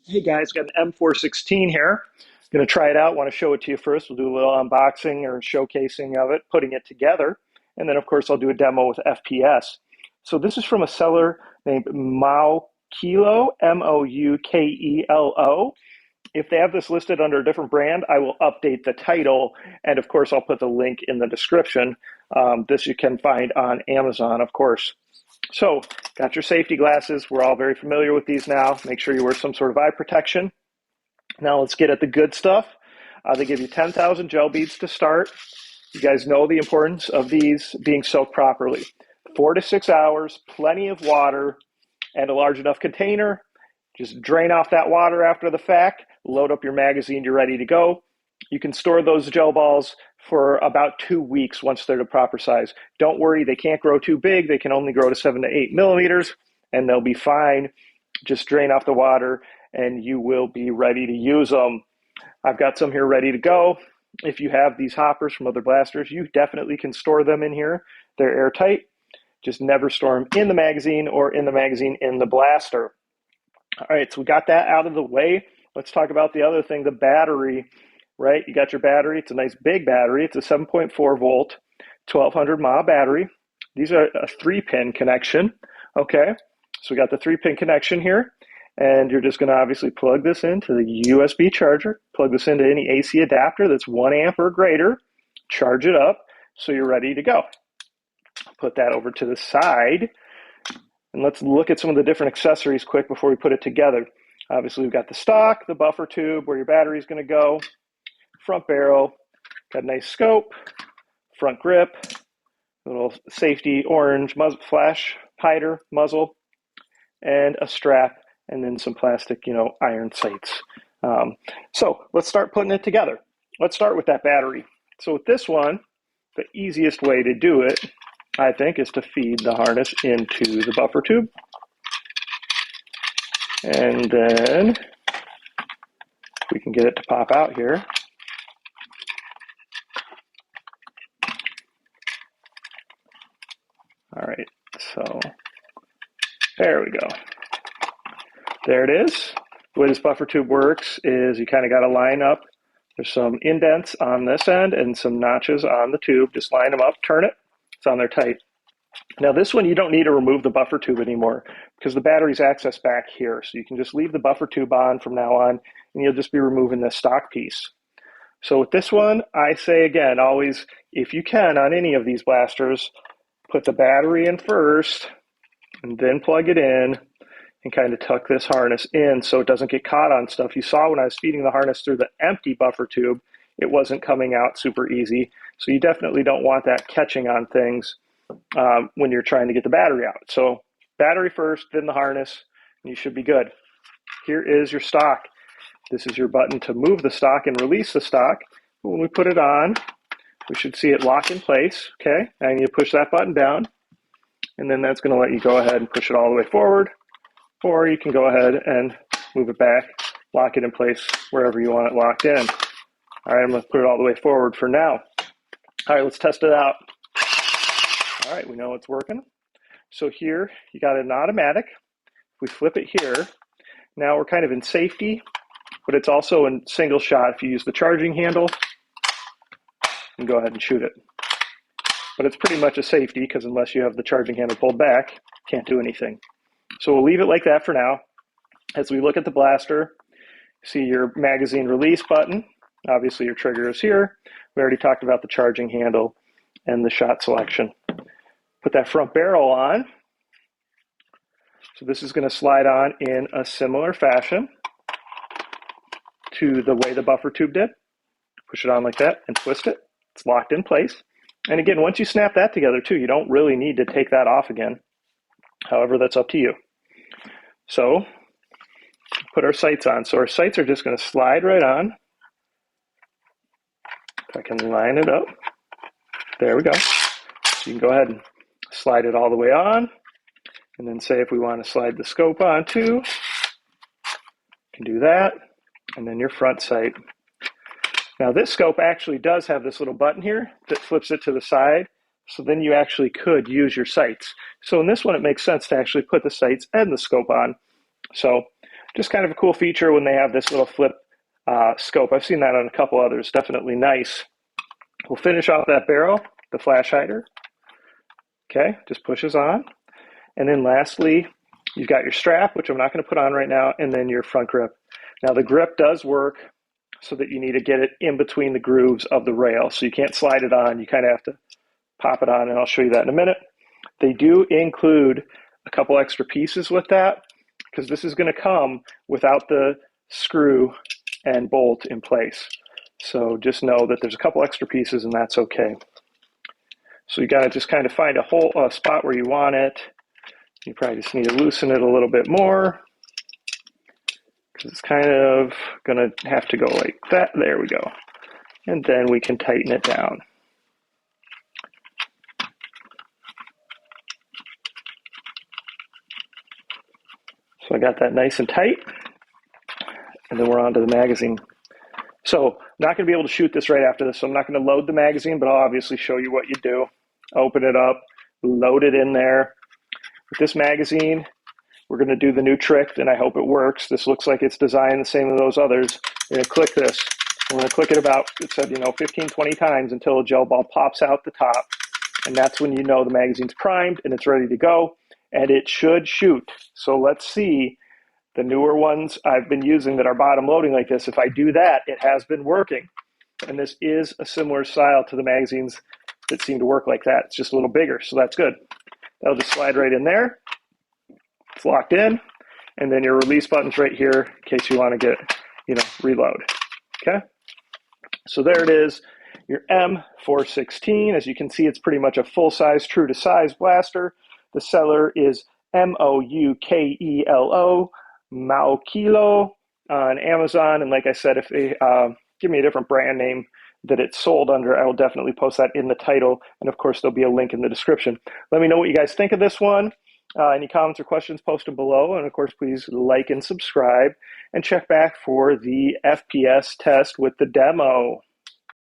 Hey guys, got an M416 here. Going to try it out. Want to show it to you first. We'll do a little unboxing or showcasing of it, putting it together. And then, of course, I'll do a demo with FPS. So this is from a seller named MOUKELO, Moukelo. If they have this listed under a different brand, I will update the title. And, of course, I'll put the link in the description. This you can find on Amazon, of course. So, got your safety glasses. We're all very familiar with these now. Make sure you wear some sort of eye protection. Now let's get at the good stuff. They give you 10,000 gel beads to start. You guys know the importance of these being soaked properly. 4 to 6 hours, plenty of water, and a large enough container. Just drain off that water after the fact, load up your magazine, you're ready to go. You can store those gel balls for about 2 weeks once they're the proper size. Don't worry, they can't grow too big. They can only grow to 7 to 8 millimeters, and they'll be fine. Just drain off the water, and you will be ready to use them. I've got some here ready to go. If you have these hoppers from other blasters, you definitely can store them in here. They're airtight. Just never store them in the magazine or in the magazine in the blaster. All right, so we got that out of the way. Let's talk about the other thing, the battery, right? You got your battery. It's a nice big battery. It's a 7.4 volt, 1200 mAh battery. These are a 3-pin connection, okay? So we got the 3-pin connection here, and you're just going to obviously plug this into the USB charger, plug this into any AC adapter that's 1 amp or greater, charge it up so you're ready to go. Put that over to the side. And let's look at some of the different accessories quick before we put it together. Obviously, we've got the stock, the buffer tube, where your battery is going to go, front barrel, got a nice scope, front grip, little safety orange muzzle, flash hider muzzle, and a strap, and then some plastic, iron sights. So let's start putting it together. Let's start with that battery. So with this one, the easiest way to do it, I think, is to feed the harness into the buffer tube. And then we can get it to pop out here. All right, so there we go. There it is. The way this buffer tube works is you kind of got to line up. There's some indents on this end and some notches on the tube. Just line them up, turn it. It's on there tight. Now this one, you don't need to remove the buffer tube anymore because the battery's accessed back here. So you can just leave the buffer tube on from now on, and you'll just be removing this stock piece. So with this one, I say again, always, if you can on any of these blasters, put the battery in first and then plug it in and kind of tuck this harness in so it doesn't get caught on stuff. You saw when I was feeding the harness through the empty buffer tube, it wasn't coming out super easy. So you definitely don't want that catching on things when you're trying to get the battery out. So battery first, then the harness, and you should be good. Here is your stock. This is your button to move the stock and release the stock. When we put it on, we should see it lock in place, okay? And you push that button down, and then that's going to let you go ahead and push it all the way forward, or you can go ahead and move it back, lock it in place wherever you want it locked in. All right, I'm going to put it all the way forward for now. All right, let's test it out. All right, we know it's working. So here, you got an automatic. If we flip it here, now we're kind of in safety, but it's also in single shot. If you use the charging handle, you can go ahead and shoot it. But it's pretty much a safety because unless you have the charging handle pulled back, can't do anything. So we'll leave it like that for now. As we look at the blaster, see your magazine release button. Obviously your trigger is here. We already talked about the charging handle and the shot selection. Put that front barrel on. So this is going to slide on in a similar fashion to the way the buffer tube did. Push it on like that and twist it. It's locked in place. And again, once you snap that together too, you don't really need to take that off again. However, that's up to you. So put our sights on. So our sights are just going to slide right on. If I can line it up. There we go. So you can go ahead and slide it all the way on. And then say if we want to slide the scope on too, you can do that. And then your front sight. Now this scope actually does have this little button here that flips it to the side. So then you actually could use your sights. So in this one, it makes sense to actually put the sights and the scope on. So Just kind of a cool feature when they have this little flip scope. I've seen that on a couple others. Definitely nice. We'll finish off that barrel, the flash hider. Okay, just pushes on. And then lastly, you've got your strap, which I'm not going to put on right now, and then your front grip. Now the grip does work so that you need to get it in between the grooves of the rail. So you can't slide it on. You kind of have to pop it on, and I'll show you that in a minute. They do include a couple extra pieces with that because this is going to come without the screw and bolt in place. So just know that there's a couple extra pieces, and that's okay. So you got to just kind of find a spot where you want it. You probably just need to loosen it a little bit more because it's kind of going to have to go like that. There we go. And then we can tighten it down. So I got that nice and tight. And then we're on to the magazine. So I'm not going to be able to shoot this right after this, so I'm not going to load the magazine, but I'll obviously show you what you do. Open it up, load it in there. With this magazine, we're going to do the new trick, and I hope it works. This looks like it's designed the same as those others. We're going to click this. We're going to click it about, it said, 15, 20 times until a gel ball pops out the top. And that's when you know the magazine's primed and it's ready to go. And it should shoot. So let's see the newer ones I've been using that are bottom loading like this. If I do that, it has been working. And this is a similar style to the magazines that seem to work like that. It's just a little bigger, so that's good. That'll just slide right in there. It's locked in. And then your release button's right here in case you want to get, reload. Okay? So there it is, your M416. As you can see, it's pretty much a full-size, true-to-size blaster. The seller is MOUKELO, MOUKELO on Amazon. And like I said, if they give me a different brand name that it's sold under, I will definitely post that in the title. And of course, there'll be a link in the description. Let me know what you guys think of this one. Any comments or questions, post them below. And of course, please like and subscribe and check back for the FPS test with the demo.